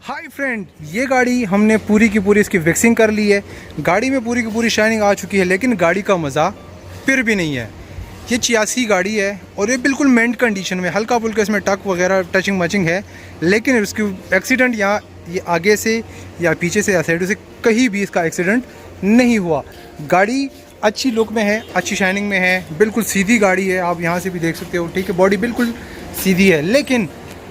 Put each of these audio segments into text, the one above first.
Hi friend, ये गाड़ी हमने पूरी की पूरी इसकी वैक्सिंग कर ली है। गाड़ी में पूरी की पूरी शाइनिंग आ चुकी है, लेकिन गाड़ी का मज़ा फिर भी नहीं है। ये 86 गाड़ी है और ये बिल्कुल मेंट कंडीशन में, हल्का फुल्का इसमें टक वगैरह टचिंग मचिंग है, लेकिन इसकी एक्सीडेंट या ये आगे से या पीछे से या साइड से कहीं भी इसका एक्सीडेंट नहीं हुआ। गाड़ी अच्छी लुक में है, अच्छी शाइनिंग में है, बिल्कुल सीधी गाड़ी है, आप यहाँ से भी देख सकते हो। ठीक है, बॉडी बिल्कुल सीधी है, लेकिन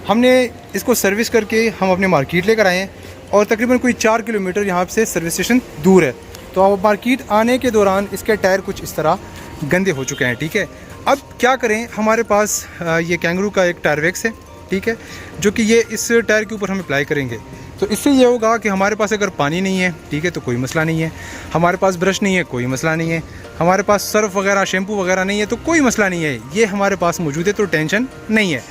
हमने इसको सर्विस करके हम अपने मार्केट लेकर आए हैं और तकरीबन कोई 4 किलोमीटर यहाँ से सर्विस स्टेशन दूर है। तो अब मार्केट आने के दौरान इसके टायर कुछ इस तरह गंदे हो चुके हैं। ठीक है, अब क्या करें, हमारे पास ये कैंगरू का एक टायर वैक्स है, ठीक है, जो कि ये इस टायर के ऊपर हम अप्लाई करेंगे। तो इससे ये होगा कि हमारे पास अगर पानी नहीं है, ठीक है, तो कोई मसला नहीं है। हमारे पास ब्रश नहीं है, कोई मसला नहीं है। हमारे पास सर्फ वगैरह शैम्पू वगैरह नहीं है, तो कोई मसला नहीं है। ये हमारे पास मौजूद है, तो टेंशन नहीं है।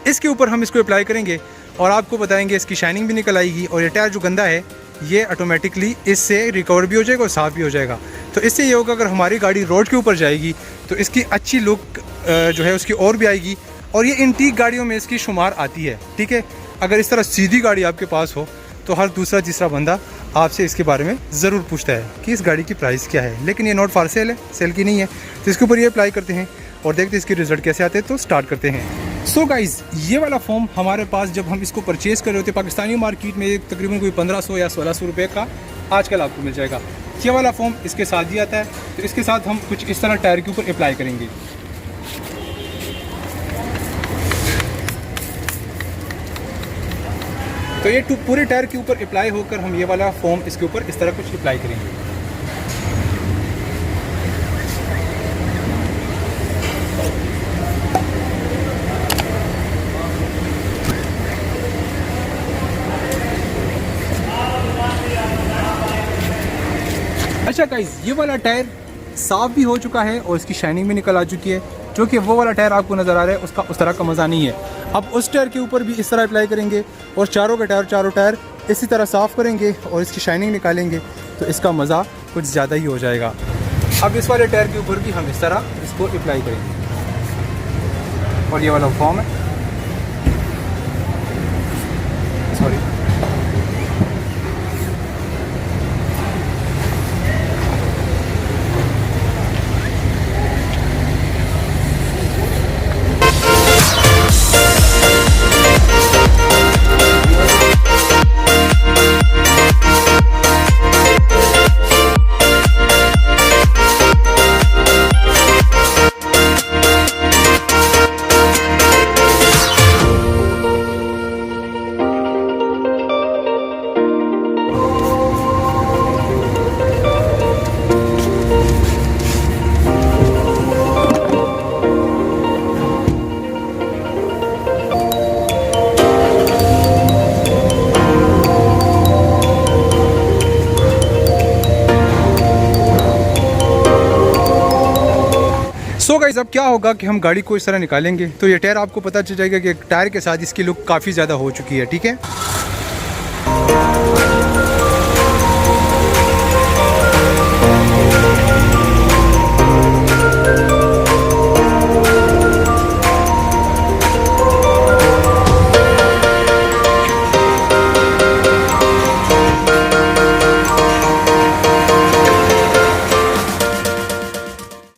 इसके ऊपर हम इसको अप्लाई करेंगे और आपको बताएंगे, इसकी शाइनिंग भी निकल आएगी और ये टायर जो गंदा है ये ऑटोमेटिकली इससे रिकवर भी हो जाएगा और साफ़ भी हो जाएगा। तो इससे ये होगा, अगर हमारी गाड़ी रोड के ऊपर जाएगी तो इसकी अच्छी लुक जो है उसकी और भी आएगी, और ये एंटीक गाड़ियों में इसकी शुमार आती है। ठीक है, अगर इस तरह सीधी गाड़ी आपके पास हो तो हर दूसरा तीसरा बंदा आपसे इसके बारे में ज़रूर पूछता है कि इस गाड़ी की प्राइस क्या है, लेकिन ये नॉट फॉर सेल है, सेल की नहीं है। तो इसके ऊपर ये अप्लाई करते हैं और देखते हैं इसके रिज़ल्ट कैसे आते हैं। तो स्टार्ट करते हैं। सो गाइज़, ये वाला फॉर्म हमारे पास जब हम इसको परचेज़ कर रहे होते पाकिस्तानी मार्केट में तकरीबन कोई 1500 या 1600 रुपये का आजकल आपको मिल जाएगा। ये वाला फॉर्म इसके साथ ही आता है। तो इसके साथ हम कुछ इस तरह टायर के ऊपर अप्लाई करेंगे। तो ये पूरे टायर के ऊपर अप्लाई होकर हम ये वाला फॉर्म इसके ऊपर इस तरह कुछ अप्लाई करेंगे। अच्छा गाइस, ये वाला टायर साफ़ भी हो चुका है और इसकी शाइनिंग भी निकल आ चुकी है, जो कि वो वाला टायर आपको नज़र आ रहा है उसका उस तरह का मज़ा नहीं है। अब उस टायर के ऊपर भी इस तरह अप्लाई करेंगे और चारों टायर इसी तरह साफ़ करेंगे और इसकी शाइनिंग निकालेंगे, तो इसका मज़ा कुछ ज़्यादा ही हो जाएगा। अब इस वाले टायर के ऊपर भी हम इस तरह इसको अप्लाई करेंगे और ये वाला फॉर्म है, सॉरी, सो गाइस, अब क्या होगा कि हम गाड़ी को इस तरह निकालेंगे तो ये टायर आपको पता चल जाएगा कि टायर के साथ इसकी लुक काफ़ी ज़्यादा हो चुकी है। ठीक है।